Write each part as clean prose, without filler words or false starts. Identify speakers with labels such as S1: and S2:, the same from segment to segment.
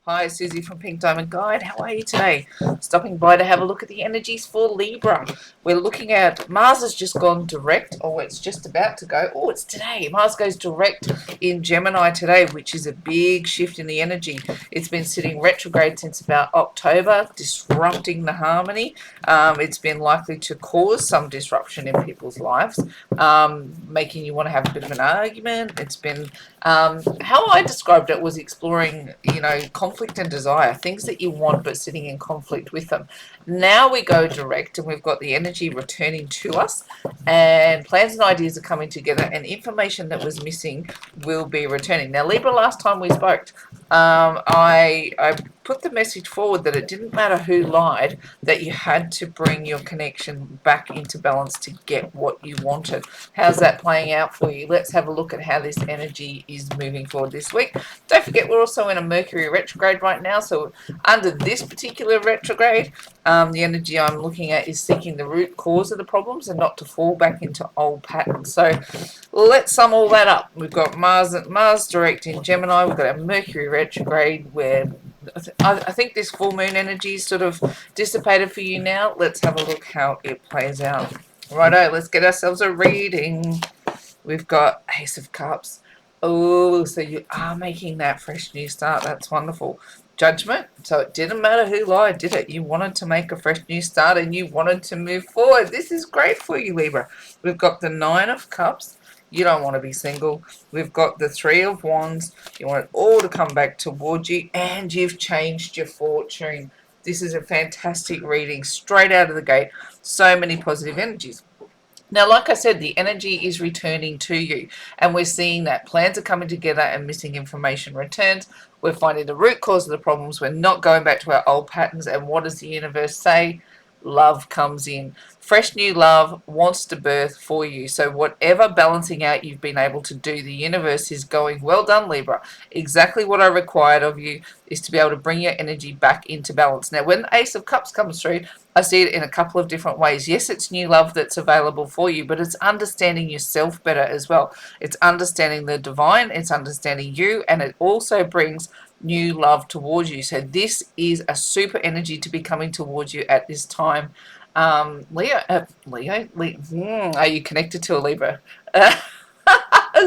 S1: Hi, Susie from Pink Diamond Guide. How are you today? Stopping by to have a look at the energies for Libra. We're looking at Mars has just gone direct, or it's just about to go. Oh, it's today. Mars goes direct in Gemini today, which is a big shift in the energy. It's been sitting retrograde since about October, disrupting the harmony. It's been likely to cause some disruption in people's lives, making you want to have a bit of an argument. It's been how I described it was exploring, conflict and desire, things that you want but sitting in conflict with them. Now we go direct and we've got the energy returning to us, and plans and ideas are coming together, and information that was missing will be returning. Now, Libra, last time we spoke, I put the message forward that it didn't matter who lied, that you had to bring your connection back into balance to get what you wanted. How's that playing out for you? Let's have a look at how this energy is moving forward this week. Don't forget, we're also in a Mercury retrograde right now, so under this particular retrograde, the energy I'm looking at is seeking the root cause of the problems and not to fall back into old patterns. So let's sum all that up. We've got Mars direct in Gemini. We've got a Mercury retrograde where I think this full moon energy is sort of dissipated for you now. Let's have a look how it plays out. Righto, let's get ourselves a reading. We've got Ace of Cups. Oh, so you are making that fresh new start. That's wonderful. Judgment. So it didn't matter who lied, did it? You wanted to make a fresh new start and you wanted to move forward. This is great for you, Libra. We've got the Nine of Cups. You don't want to be single. We've got the Three of Wands. You want it all to come back towards you, and you've changed your fortune. This is a fantastic reading straight out of the gate. So many positive energies. Now, like I said, the energy is returning to you, and we're seeing that plans are coming together and missing information returns. We're finding the root cause of the problems. We're not going back to our old patterns. And what does the universe say? Love comes in. Fresh new love wants to birth for you. So whatever balancing out you've been able to do, the universe is going, well done, Libra. Exactly what I required of you is to be able to bring your energy back into balance. Now, when the Ace of Cups comes through, I see it in a couple of different ways. Yes, it's new love that's available for you, but it's understanding yourself better as well. It's understanding the divine, it's understanding you, and it also brings new love towards you. So this is a super energy to be coming towards you at this time. Are you connected to a Libra?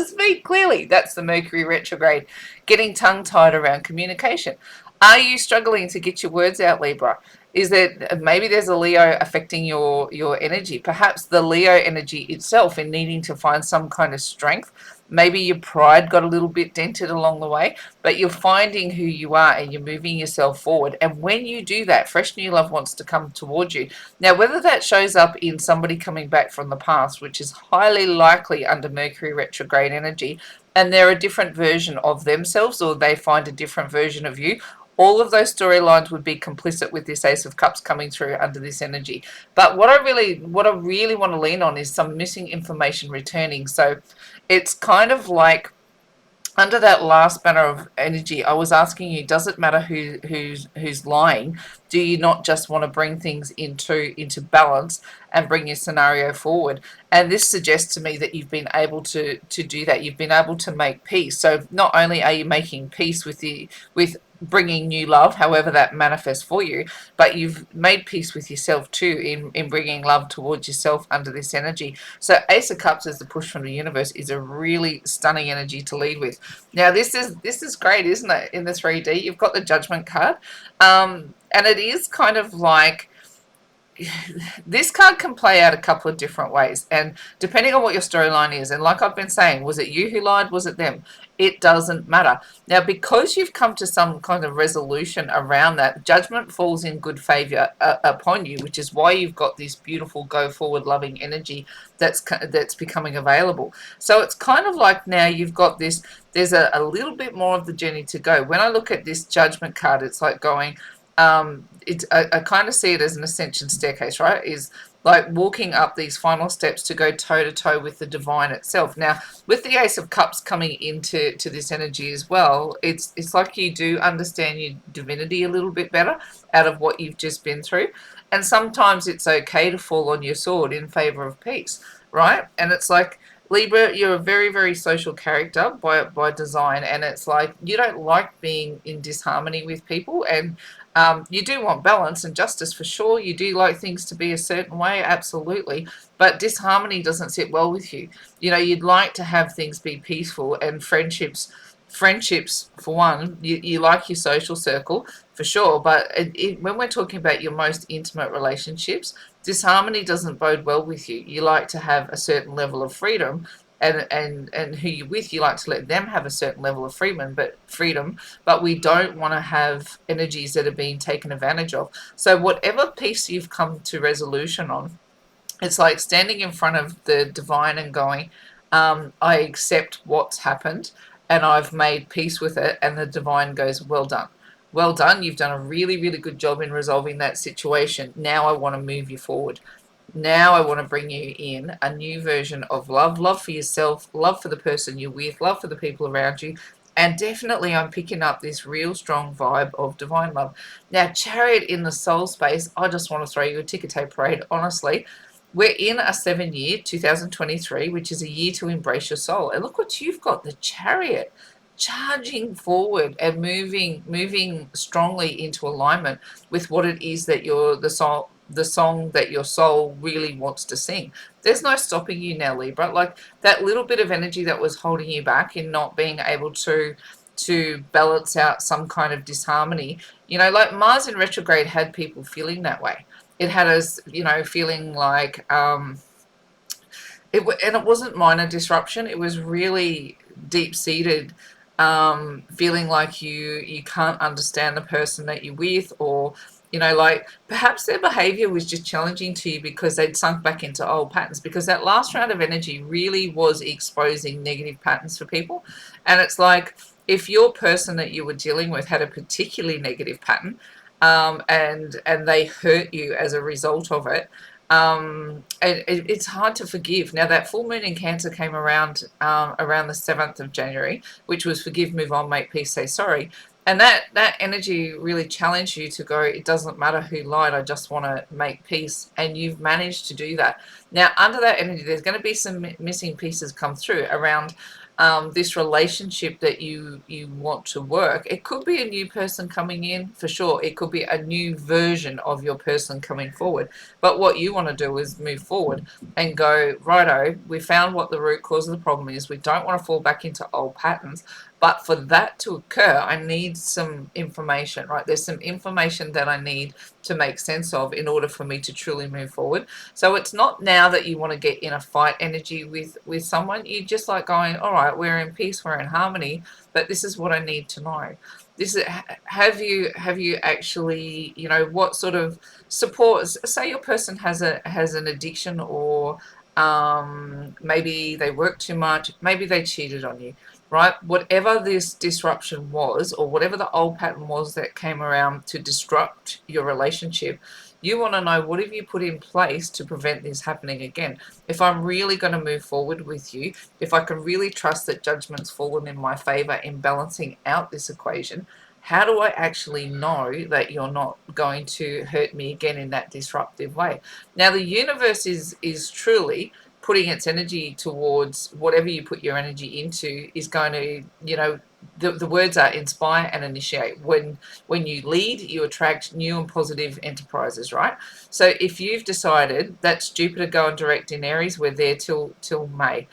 S1: Speak clearly. That's the Mercury retrograde. Getting tongue-tied around communication. Are you struggling to get your words out, Libra? Is that maybe there's a Leo affecting your energy? Perhaps the Leo energy itself in needing to find some kind of strength. Maybe your pride got a little bit dented along the way, but you're finding who you are and you're moving yourself forward. And when you do that, fresh new love wants to come towards you. Now, whether that shows up in somebody coming back from the past, which is highly likely under Mercury retrograde energy, and they're a different version of themselves, or they find a different version of you, all of those storylines would be complicit with this Ace of Cups coming through under this energy. But what I really want to lean on is some missing information returning. So it's kind of like under that last banner of energy, I was asking you, does it matter who's lying? Do you not just want to bring things into balance and bring your scenario forward? And this suggests to me that you've been able to do that. You've been able to make peace. So not only are you making peace with bringing new love, however that manifests for you, but you've made peace with yourself too in bringing love towards yourself under this energy. So Ace of Cups as the push from the universe is a really stunning energy to lead with. Now this is great, isn't it? In the 3D, you've got the Judgment card, and it is kind of like this card can play out a couple of different ways, and depending on what your storyline is, and like I've been saying, was it you who lied, was it them, it doesn't matter. Now, because you've come to some kind of resolution around that, judgment falls in good favor upon you, which is why you've got this beautiful go forward loving energy that's becoming available. So it's kind of like now you've got this, there's a little bit more of the journey to go. When I look at this Judgment card, it's like going, I kind of see it as an ascension staircase, right? Is like walking up these final steps to go toe to toe with the divine itself. Now, with the Ace of Cups coming into this energy as well, it's like you do understand your divinity a little bit better out of what you've just been through, and sometimes it's okay to fall on your sword in favor of peace, right? And it's like Libra, you're a very, very social character by design, and it's like you don't like being in disharmony with people, and you do want balance and justice for sure. You do like things to be a certain way, absolutely, but disharmony doesn't sit well with you. You know, you'd like to have things be peaceful and friendships for one, you like your social circle for sure, but when we're talking about your most intimate relationships, disharmony doesn't bode well with you. You like to have a certain level of freedom, and who you're with, you like to let them have a certain level of freedom, but we don't want to have energies that are being taken advantage of. So whatever piece you've come to resolution on, it's like standing in front of the divine and going, I accept what's happened and I've made peace with it. And the divine goes, well done. Well done. You've done a really, really good job in resolving that situation. Now I want to move you forward. Now I want to bring you in a new version of love for yourself, love for the person you're with, love for the people around you. And definitely I'm picking up this real strong vibe of divine love. Now, Chariot in the soul space, I just want to throw you a ticker tape parade, honestly. We're in a 7 year, 2023, which is a year to embrace your soul. And look what you've got, the Chariot, charging forward and moving strongly into alignment with what it is that the song that your soul really wants to sing. There's no stopping you now, Libra. Like that little bit of energy that was holding you back in not being able to balance out some kind of disharmony. You know, like Mars in retrograde had people feeling that way. It had us, feeling like and it wasn't minor disruption. It was really deep seated, feeling like you can't understand the person that you're with, or like perhaps their behavior was just challenging to you because they'd sunk back into old patterns. Because that last round of energy really was exposing negative patterns for people, and it's like if your person that you were dealing with had a particularly negative pattern, and they hurt you as a result of it, it's hard to forgive. Now that full moon in Cancer came around the 7th of January, which was forgive, move on, make peace, say sorry. And that energy really challenged you to go, it doesn't matter who lied, I just want to make peace. And you've managed to do that. Now, under that energy, there's going to be some missing pieces come through around this relationship that you want to work. It could be a new person coming in, for sure. It could be a new version of your person coming forward. But what you want to do is move forward and go, righto, we found what the root cause of the problem is. We don't want to fall back into old patterns. But for that to occur, I need some information, right? There's some information that I need to make sense of in order for me to truly move forward. So it's not now that you want to get in a fight energy with someone. You just like going, all right, we're in peace, we're in harmony, but this is what I need to know. This is, have you actually, what sort of support? Say your person has an addiction, or maybe they work too much, maybe they cheated on you, right? Whatever this disruption was, or whatever the old pattern was that came around to disrupt your relationship, you want to know, what have you put in place to prevent this happening again? If I'm really going to move forward with you, if I can really trust that judgment's fallen in my favor in balancing out this equation, how do I actually know that you're not going to hurt me again in that disruptive way? Now, the universe is truly putting its energy towards whatever you put your energy into is going to, the words are inspire and initiate. When you lead, you attract new and positive enterprises, right? So if you've decided, that's Jupiter going direct in Aries, we're there till May.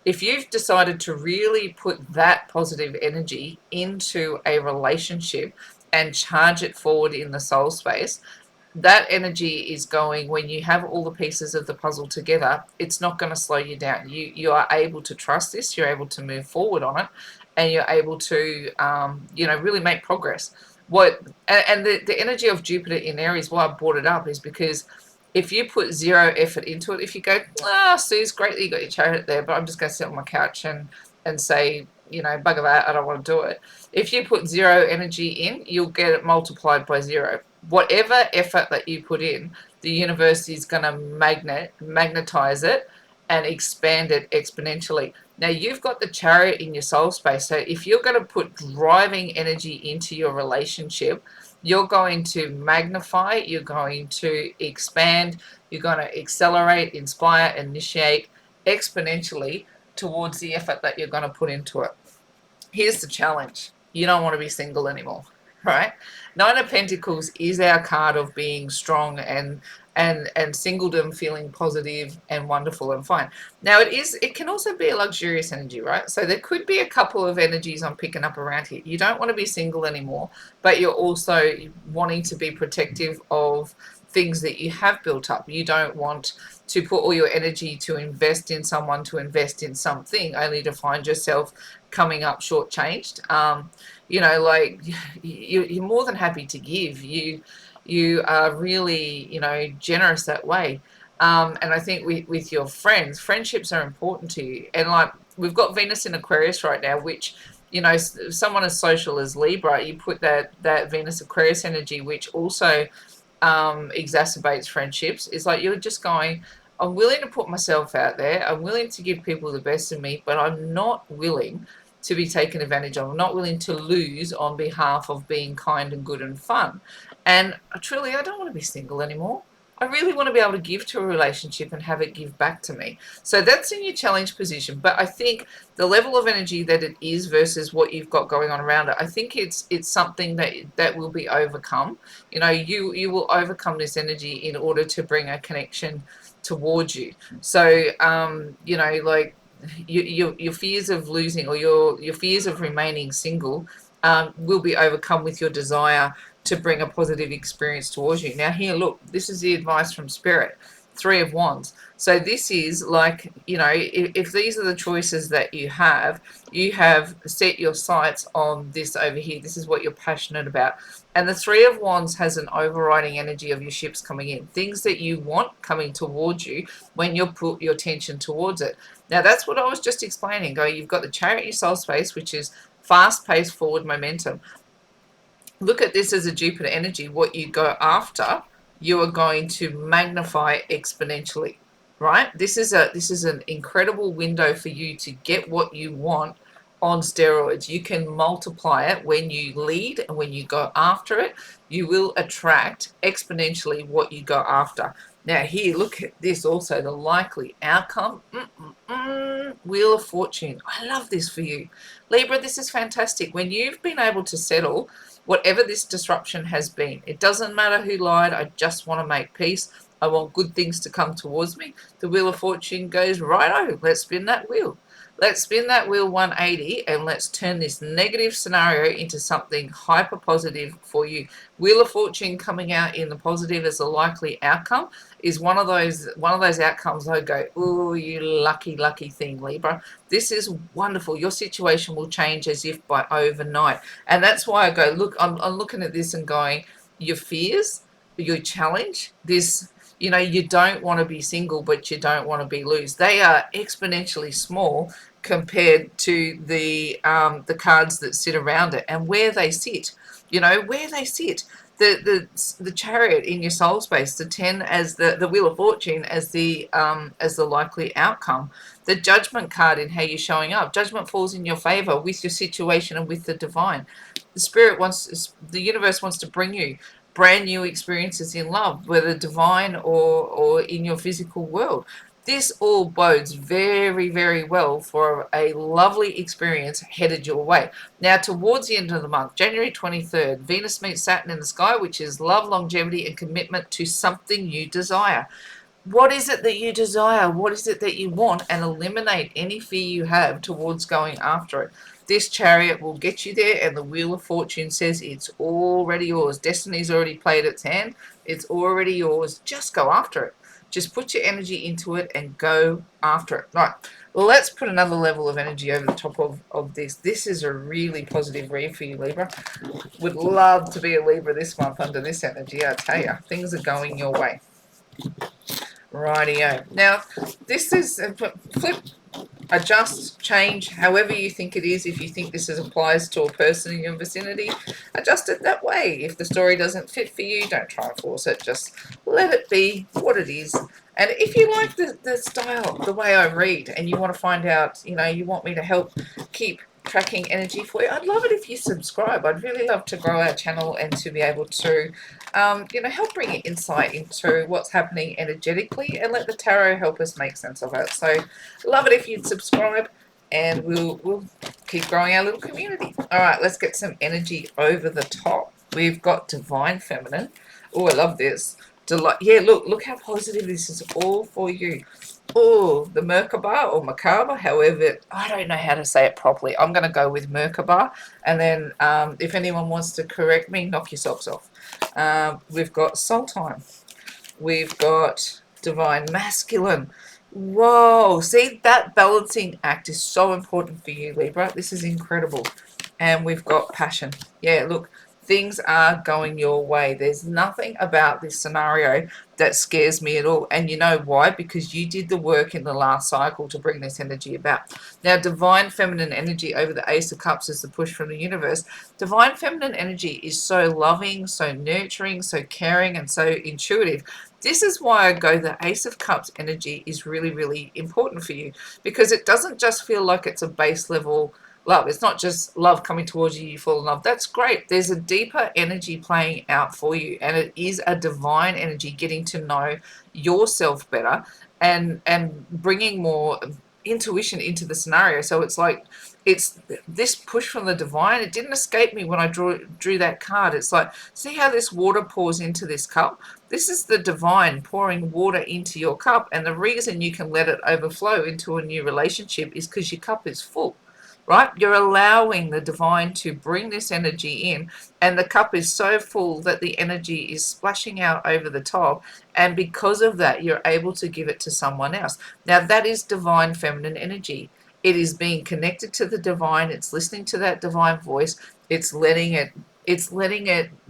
S1: If you've decided to really put that positive energy into a relationship and charge it forward in the soul space, that energy is going, when you have all the pieces of the puzzle together, it's not going to slow you down. You are able to trust this, you're able to move forward on it, and you're able to really make progress. The energy of Jupiter in Aries, why I brought it up is because if you put zero effort into it, if you go, Sue's great that you got your chariot there, but I'm just going to sit on my couch and say, bugger that, I don't want to do it. If you put zero energy in, you'll get it multiplied by zero. Whatever effort that you put in, the universe is going to magnetize it and expand it exponentially. Now, you've got the chariot in your soul space. So if you're going to put driving energy into your relationship, you're going to magnify, you're going to expand, you're going to accelerate, inspire, initiate. exponentially towards the effort that you're going to put into it. Here's the challenge. You don't want to be single anymore, right? Nine of Pentacles is our card of being strong and singledom, feeling positive and wonderful and fine. Now it can also be a luxurious energy, right? So there could be a couple of energies I'm picking up around here. You don't want to be single anymore, but you're also wanting to be protective of things that you have built up. You don't want to put all your energy to invest in someone, to invest in something, only to find yourself coming up shortchanged. Like you're more than happy to give. You are really, generous that way. And I think with your friends, friendships are important to you. And like we've got Venus in Aquarius right now, which, someone as social as Libra, you put that Venus Aquarius energy, which also exacerbates friendships. It's like you're just going, I'm willing to put myself out there. I'm willing to give people the best of me, but I'm not willing to be taken advantage of. I'm not willing to lose on behalf of being kind and good and fun. And truly, I don't want to be single anymore. I really want to be able to give to a relationship and have it give back to me. So that's in your challenge position. But I think the level of energy that it is versus what you've got going on around it, I think it's something that will be overcome. You will overcome this energy in order to bring a connection towards you. So like your fears of losing or your fears of remaining single will be overcome with your desire to bring a positive experience towards you. Now here, look, this is the advice from Spirit. Three of Wands. So this is like, if these are the choices that you have set your sights on this over here. This is what you're passionate about. And the Three of Wands has an overriding energy of your ships coming in. Things that you want coming towards you when you put your attention towards it. Now, that's what I was just explaining. You've got the Chariot in your soul space, which is fast-paced forward momentum. Look at this as a Jupiter energy. What you go after, you are going to magnify exponentially, right? This is an incredible window for you to get what you want on steroids. You can multiply it when you lead and when you go after it. You will attract exponentially what you go after. Now here, look at this also, the likely outcome. Wheel of Fortune. I love this for you. Libra, this is fantastic. When you've been able to settle whatever this disruption has been, it doesn't matter who lied, I just want to make peace. I want good things to come towards me. The Wheel of Fortune goes, righto, let's spin that wheel. Let's spin that wheel 180 and let's turn this negative scenario into something hyper positive for you. Wheel of Fortune coming out in the positive as a likely outcome is one of those outcomes I go, oh, you lucky thing, Libra. This is wonderful. Your situation will change as if by overnight. And that's why I go, look, I'm looking at this and going, your fears, your challenge, this, you don't want to be single, but you don't want to be loose. They are exponentially small compared to the cards that sit around it and where they sit. Where they sit. The Chariot in your soul space, the 10 as the Wheel of Fortune as the likely outcome. The Judgment card in how you're showing up. Judgment falls in your favor with your situation and with the divine. The universe wants to bring you brand new experiences in love, whether divine or in your physical world. This all bodes very, very well for a lovely experience headed your way. Now, towards the end of the month, January 23rd, Venus meets Saturn in the sky, which is love, longevity, and commitment to something you desire. What is it that you desire? What is it that you want? And eliminate any fear you have towards going after it. This Chariot will get you there, and the Wheel of Fortune says it's already yours. Destiny's already played its hand. It's already yours. Just go after it. Just put your energy into it and go after it. Right. Well, let's put another level of energy over the top of this. This is a really positive read for you, Libra. Would love to be a Libra this month under this energy, I tell you. Things are going your way. Rightio. Now, this is flip, adjust, change, however you think it is. If you think this applies to a person in your vicinity, adjust it that way. If the story doesn't fit for you, don't try and force it. Just let it be what it is. And if you like the style, the way I read, and you want to find out, you want me to help keep tracking energy for you. I'd love it if you subscribe. I'd really love to grow our channel and to be able to, help bring insight into what's happening energetically and let the tarot help us make sense of it. So, love it if you'd subscribe, and we'll keep growing our little community. All right, let's get some energy over the top. We've got Divine Feminine. Oh, I love this. Delight. Yeah, look how positive this is all for you. Oh, the Merkaba or Merkaba, however, I don't know how to say it properly. I'm going to go with Merkaba, and then if anyone wants to correct me, knock yourselves off. We've got Soul Time. We've got Divine Masculine. Whoa, see, that balancing act is so important for you, Libra. This is incredible. And we've got Passion. Yeah, look, things are going your way. There's nothing about this scenario that scares me at all. And you know why? Because you did the work in the last cycle to bring this energy about. Now, Divine Feminine energy over the Ace of Cups is the push from the universe. Divine Feminine energy is so loving, so nurturing, so caring, and so intuitive. This is why I go the Ace of Cups energy is really, really important for you, because it doesn't just feel like it's a base level love. It's not just love coming towards you, you fall in love. That's great. There's a deeper energy playing out for you, and it is a divine energy getting to know yourself better and bringing more intuition into the scenario. So it's like it's this push from the divine. It didn't escape me when I drew that card. It's like, see how this water pours into this cup? This is the divine pouring water into your cup, and the reason you can let it overflow into a new relationship is because your cup is full. Right? You're allowing the divine to bring this energy in, and the cup is so full that the energy is splashing out over the top, and because of that, you're able to give it to someone else. Now, that is divine feminine energy. It is being connected to the divine. It's listening to that divine voice. It's letting it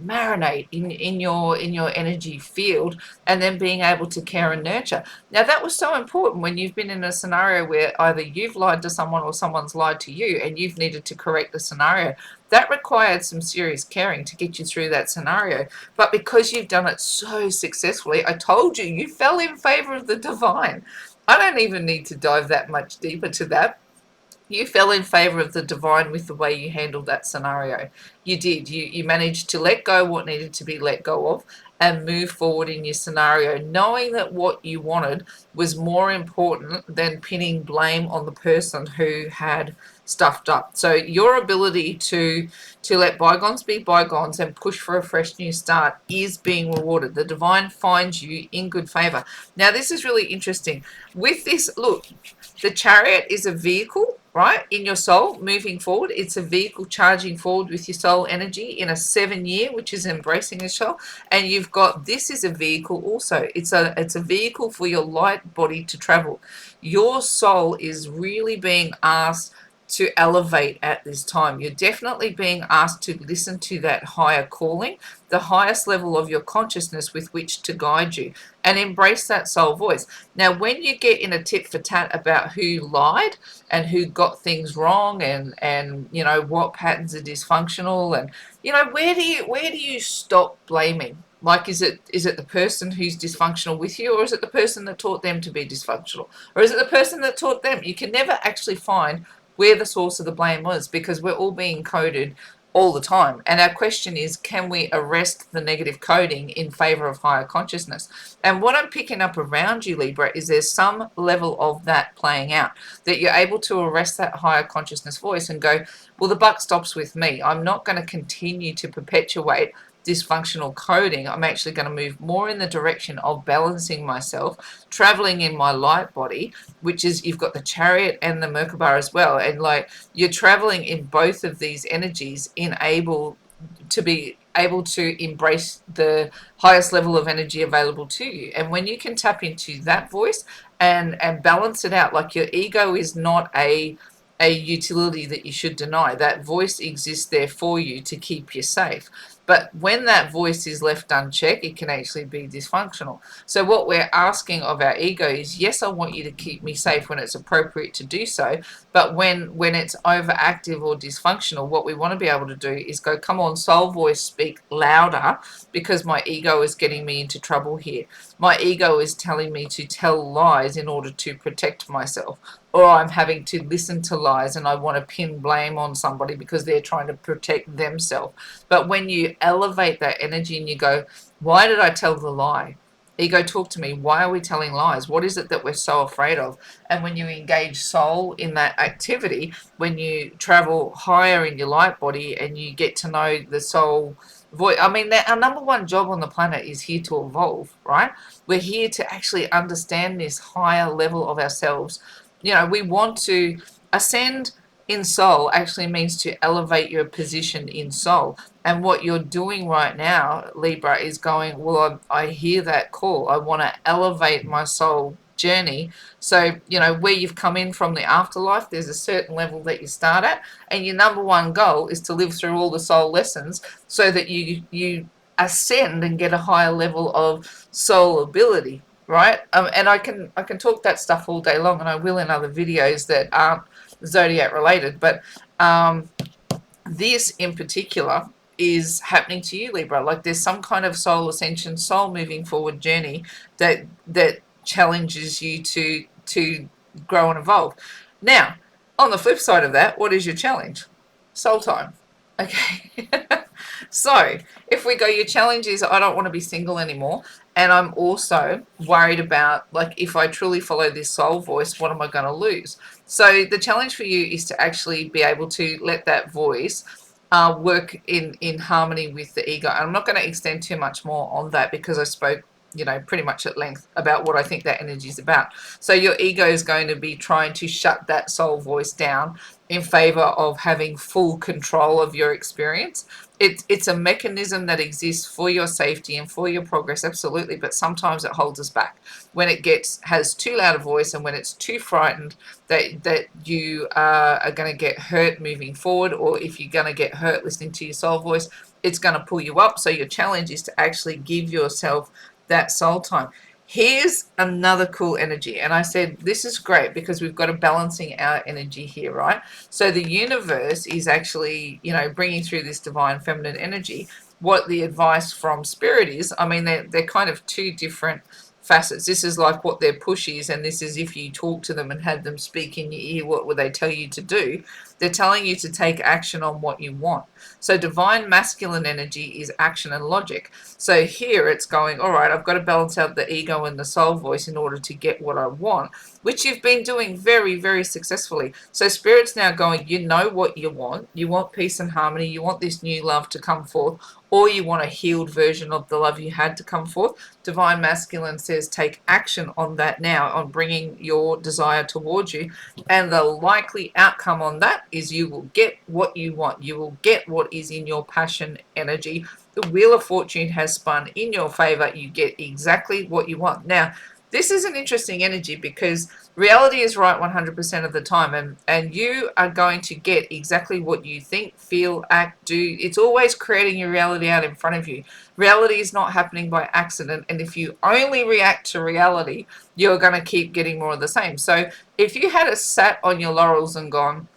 S1: marinate in your energy field, and then being able to care and nurture. Now, that was so important when you've been in a scenario where either you've lied to someone or someone's lied to you, and you've needed to correct the scenario. That required some serious caring to get you through that scenario. But because you've done it so successfully, I told you, you fell in favor of the divine. I don't even need to dive that much deeper to that. You fell in favor of the divine with the way you handled that scenario. You did. You managed to let go what needed to be let go of and move forward in your scenario, knowing that what you wanted was more important than pinning blame on the person who had stuffed up. So your ability to let bygones be bygones and push for a fresh new start is being rewarded. The divine finds you in good favor. Now, this is really interesting. With this, look, the Chariot is a vehicle, right, in your soul moving forward. It's a vehicle charging forward with your soul energy in a 7-year, which is embracing the soul. And you've got, this is a vehicle also. It's a vehicle for your light body to travel. Your soul is really being asked to elevate at this time. You're definitely being asked to listen to that higher calling, the highest level of your consciousness with which to guide you, and embrace that soul voice. Now, when you get in a tit for tat about who lied and who got things wrong, and what patterns are dysfunctional, and where do you stop blaming? Like, is it the person who's dysfunctional with you, or is it the person that taught them to be dysfunctional, or is it the person that taught them? You can never actually find where the source of the blame was, because we're all being coded all the time. And our question is, can we arrest the negative coding in favor of higher consciousness? And what I'm picking up around you, Libra, is there's some level of that playing out, that you're able to arrest that higher consciousness voice and go, well, the buck stops with me. I'm not going to continue to perpetuate dysfunctional coding. I'm actually going to move more in the direction of balancing myself, traveling in my light body, which is, you've got the Chariot and the Merkaba as well, and like, you're traveling in both of these energies, to be able to embrace the highest level of energy available to you. And when you can tap into that voice and balance it out, like, your ego is not a utility that you should deny. That voice exists there for you to keep you safe. But when that voice is left unchecked, it can actually be dysfunctional. So what we're asking of our ego is, yes, I want you to keep me safe when it's appropriate to do so. But when it's overactive or dysfunctional, what we want to be able to do is go, come on, soul voice, speak louder, because my ego is getting me into trouble here. my ego is telling me to tell lies in order to protect myself, or I'm having to listen to lies and I want to pin blame on somebody because they're trying to protect themselves. But when you elevate that energy and you go, why did I tell the lie? Ego, talk to me. Why are we telling lies? What is it that we're so afraid of? And when you engage soul in that activity, when you travel higher in your light body and you get to know the soul voice, I mean, our number one job on the planet is here to evolve, right? We're here to actually understand this higher level of ourselves. You know, we want to ascend in soul actually means to elevate your position in soul. And what you're doing right now, Libra, is going, well, I hear that call. I want to elevate my soul journey. So, you know, where you've come in from the afterlife, there's a certain level that you start at. And your number one goal is to live through all the soul lessons so that you ascend and get a higher level of soul ability. Right. And I can talk that stuff all day long, and I will in other videos that aren't zodiac related. But this in particular is happening to you, Libra. Like there's some kind of soul ascension, soul moving forward journey that challenges you to grow and evolve. Now, on the flip side of that, what is your challenge? Soul time. Okay. So if we go, your challenge is I don't want to be single anymore. And I'm also worried about, like, if I truly follow this soul voice, what am I going to lose? So the challenge for you is to actually be able to let that voice work in harmony with the ego. And I'm not going to extend too much more on that because I spoke, you know, pretty much at length about what I think that energy is about. So your ego is going to be trying to shut that soul voice down in favor of having full control of your experience. It's a mechanism that exists for your safety and for your progress, absolutely, but sometimes it holds us back when it has too loud a voice, and when it's too frightened that you are going to get hurt moving forward, or if you're going to get hurt listening to your soul voice, it's going to pull you up. So your challenge is to actually give yourself that soul time. Here's another cool energy. And I said, this is great because we've got a balancing out energy here, right? So the universe is actually, you know, bringing through this divine feminine energy. What the advice from spirit is, I mean, they're kind of two different facets. This is like what their push is, and this is if you talk to them and had them speak in your ear, what would they tell you to do? They're telling you to take action on what you want. So divine masculine energy is action and logic. So here it's going, all right, I've got to balance out the ego and the soul voice in order to get what I want, which you've been doing very, very successfully. So spirit's now going, you know what you want. You want peace and harmony. You want this new love to come forth, or you want a healed version of the love you had to come forth. Divine masculine says take action on that now, on bringing your desire towards you. And the likely outcome on that is you will get what you want. You will get what is in your passion energy. The Wheel of Fortune has spun in your favor. You get exactly what you want. Now, this is an interesting energy because reality is right 100% of the time, and you are going to get exactly what you think, feel, act, do. It's always creating your reality out in front of you. Reality is not happening by accident, and if you only react to reality, you're going to keep getting more of the same. So if you had sat on your laurels and gone,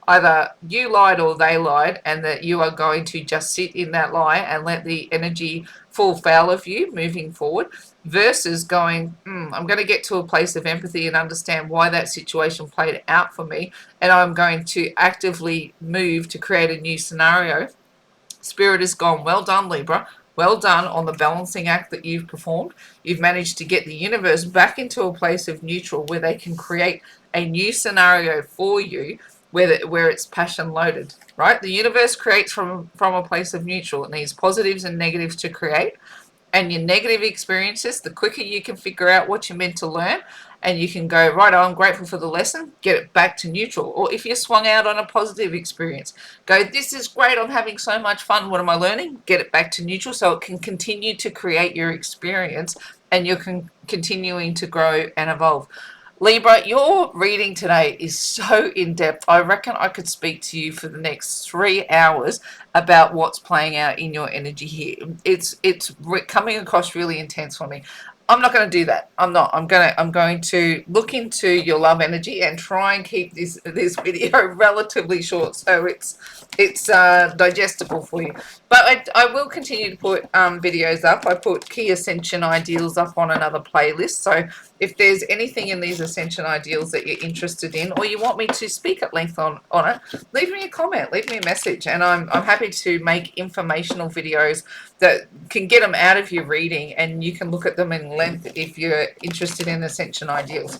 S1: either you lied or they lied, and that you are going to just sit in that lie and let the energy fall foul of you moving forward, versus going, I'm going to get to a place of empathy and understand why that situation played out for me, and I'm going to actively move to create a new scenario. Spirit has gone, well done, Libra. Well done on the balancing act that you've performed. You've managed to get the universe back into a place of neutral where they can create a new scenario for you where it's passion loaded, right? The universe creates from a place of neutral. It needs positives and negatives to create. And your negative experiences, the quicker you can figure out what you're meant to learn, and you can go, right, I'm grateful for the lesson, get it back to neutral. Or if you're swung out on a positive experience, go, this is great, I'm having so much fun, what am I learning? Get it back to neutral so it can continue to create your experience and you're continuing to grow and evolve. Libra, your reading today is so in-depth. I reckon I could speak to you for the next 3 hours about what's playing out in your energy here. It's coming across really intense for me. I'm not going to do that. I'm not. I'm going to look into your love energy and try and keep this video relatively short so it's digestible for you. But I will continue to put videos up. I put key ascension ideals up on another playlist. So if there's anything in these ascension ideals that you're interested in, or you want me to speak at length on it, leave me a comment, leave me a message, and I'm happy to make informational videos that can get them out of your reading, and you can look at them in length if you're interested in ascension ideals.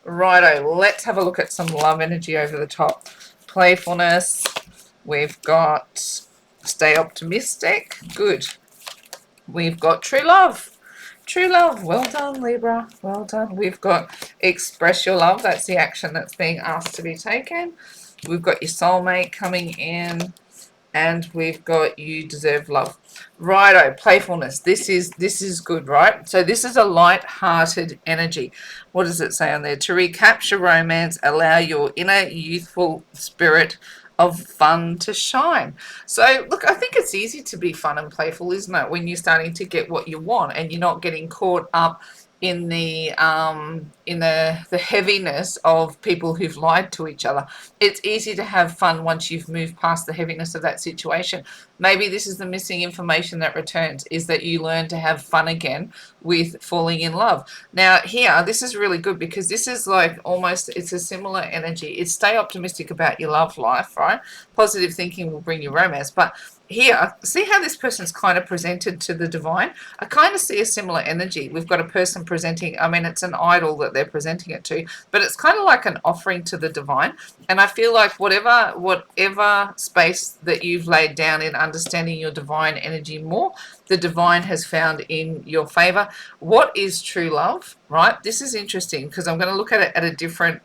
S1: Righto, let's have a look at some love energy over the top. Playfulness. We've got stay optimistic. Good. We've got true love. True love. Well done, Libra. Well done. We've got express your love. That's the action that's being asked to be taken. We've got your soulmate coming in. And we've got you deserve love. Righto, playfulness. This is good, right? So this is a light-hearted energy. What does it say on there? To recapture romance, allow your inner youthful spirit of fun to shine. So look, I think it's easy to be fun and playful, isn't it? When you're starting to get what you want and you're not getting caught up in the heaviness of people who've lied to each other. It's easy to have fun once you've moved past the heaviness of that situation. Maybe this is the missing information that returns, is that you learn to have fun again with falling in love. Now here, this is really good because this is like almost, it's a similar energy. It's stay optimistic about your love life, right? Positive thinking will bring you romance. But here, see how this person's kind of presented to the divine? I kind of see a similar energy. We've got a person presenting, I mean, it's an idol that they're presenting it to, but it's kind of like an offering to the divine. And I feel like whatever space that you've laid down in understanding your divine energy more, the divine has found in your favor. What is true love, right? This is interesting because I'm going to look at it at a different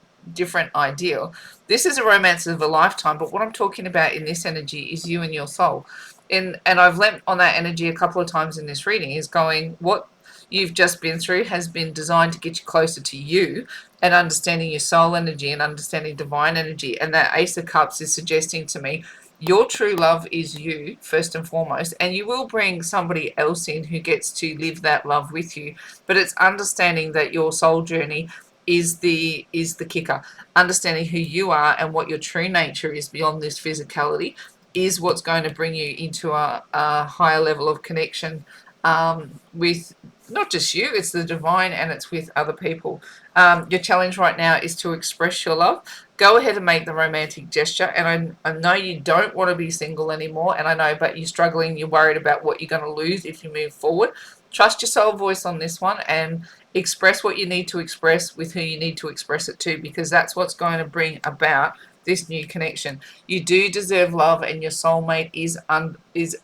S1: ideal. This is a romance of a lifetime, but what I'm talking about in this energy is you and your soul. And I've lent on that energy a couple of times in this reading, is going, what you've just been through has been designed to get you closer to you and understanding your soul energy and understanding divine energy. And that Ace of Cups is suggesting to me your true love is you first and foremost, and you will bring somebody else in who gets to live that love with you, but it's understanding that your soul journey is the kicker. Understanding who you are and what your true nature is beyond this physicality is what's going to bring you into a higher level of connection with not just you, it's the divine, and it's with other people. Your challenge right now is to express your love. Go ahead and make the romantic gesture. And I know you don't want to be single anymore, and I know, but you're struggling, you're worried about what you're going to lose if you move forward. Trust your soul voice on this one and express what you need to express with who you need to express it to, because that's what's going to bring about this new connection. You do deserve love, and your soulmate is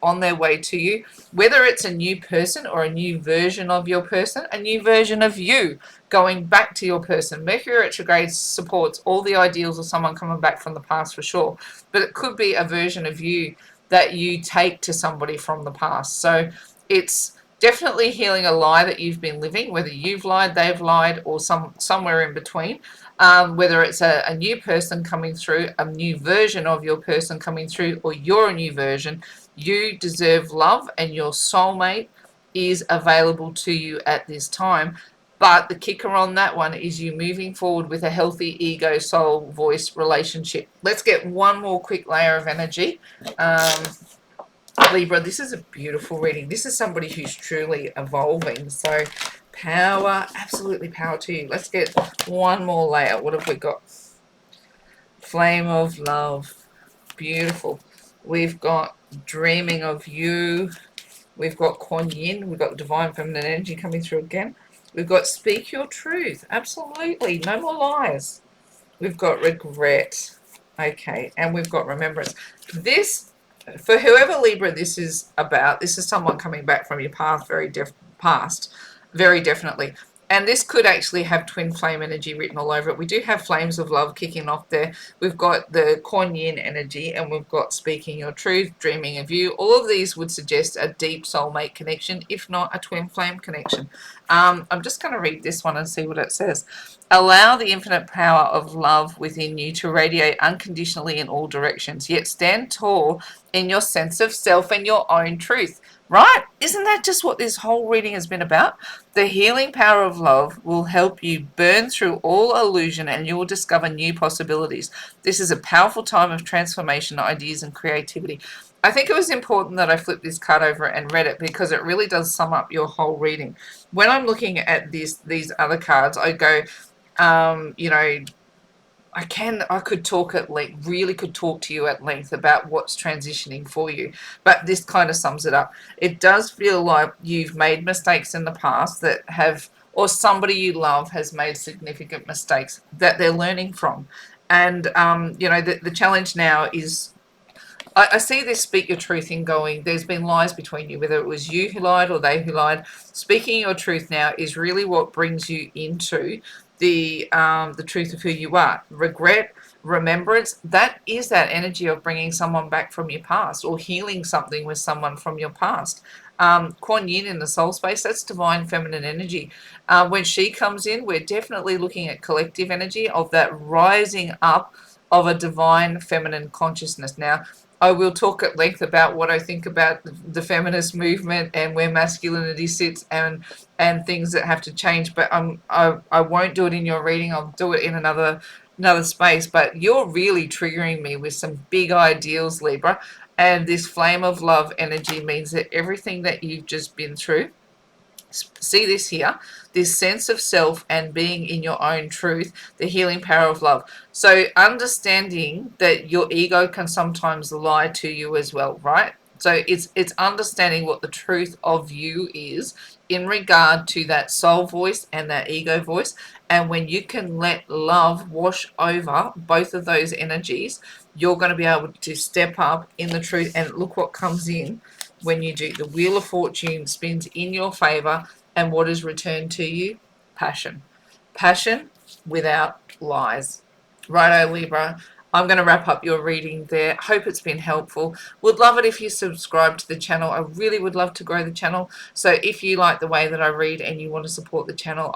S1: on their way to you, whether it's a new person or a new version of your person, a new version of you going back to your person. Mercury retrograde supports all the ideals of someone coming back from the past for sure, but it could be a version of you that you take to somebody from the past. So it's definitely healing a lie that you've been living, whether you've lied, they've lied, or somewhere in between. Whether it's a new person coming through, a new version of your person coming through, or you're a new version, you deserve love, and your soulmate is available to you at this time. But the kicker on that one is you moving forward with a healthy ego, soul, voice relationship. Let's get one more quick layer of energy. Libra, this is a beautiful reading. This is somebody who's truly evolving. So power, absolutely power to you. Let's get one more layer. What have we got? Flame of love. Beautiful. We've got dreaming of you. We've got Kuan Yin. We've got divine feminine energy coming through again. We've got speak your truth. Absolutely. No more lies. We've got regret. Okay. And we've got remembrance. This, for whoever Libra this is about, this is someone coming back from your past, very definitely. And this could actually have twin flame energy written all over it. We do have flames of love kicking off there. We've got the Kuan Yin energy, and we've got speaking your truth, dreaming of you. All of these would suggest a deep soulmate connection, if not a twin flame connection. I'm just going to read this one and see what it says. Allow the infinite power of love within you to radiate unconditionally in all directions, yet stand tall in your sense of self and your own truth. Right? Isn't that just what this whole reading has been about? The healing power of love will help you burn through all illusion and you will discover new possibilities. This is a powerful time of transformation, ideas, and creativity. I think it was important that I flipped this card over and read it because it really does sum up your whole reading. When I'm looking at these other cards, I go, you know, I could talk at length, really could talk to you at length about what's transitioning for you. But this kind of sums it up. It does feel like you've made mistakes in the past that have, or somebody you love has made significant mistakes that they're learning from. And, the challenge now is I see this speak your truth in going, there's been lies between you, whether it was you who lied or they who lied. Speaking your truth now is really what brings you into the truth of who you are. Regret, remembrance, that is that energy of bringing someone back from your past or healing something with someone from your past. Kuan Yin in the soul space, that's divine feminine energy. When she comes in, we're definitely looking at collective energy of that rising up of a divine feminine consciousness. Now, I will talk at length about what I think about the feminist movement and where masculinity sits and things that have to change. But I won't do it in your reading. I'll do it in another space. But you're really triggering me with some big ideals, Libra. And this flame of love energy means that everything that you've just been through, see this here, this sense of self and being in your own truth, the healing power of love. So understanding that your ego can sometimes lie to you as well, right? So it's understanding what the truth of you is in regard to that soul voice and that ego voice. And when you can let love wash over both of those energies, you're going to be able to step up in the truth. And look what comes in when you do. The Wheel of Fortune spins in your favor, and what is returned to you? Passion. Passion without lies. Righto, Libra. I'm going to wrap up your reading there. Hope it's been helpful. Would love it if you subscribe to the channel. I really would love to grow the channel. So if you like the way that I read and you want to support the channel,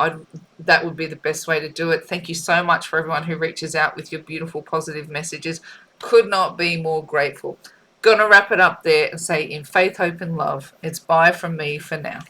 S1: that would be the best way to do it. Thank you so much for everyone who reaches out with your beautiful positive messages. Could not be more grateful. Gonna wrap it up there and say, in faith, hope, and love, it's bye from me for now.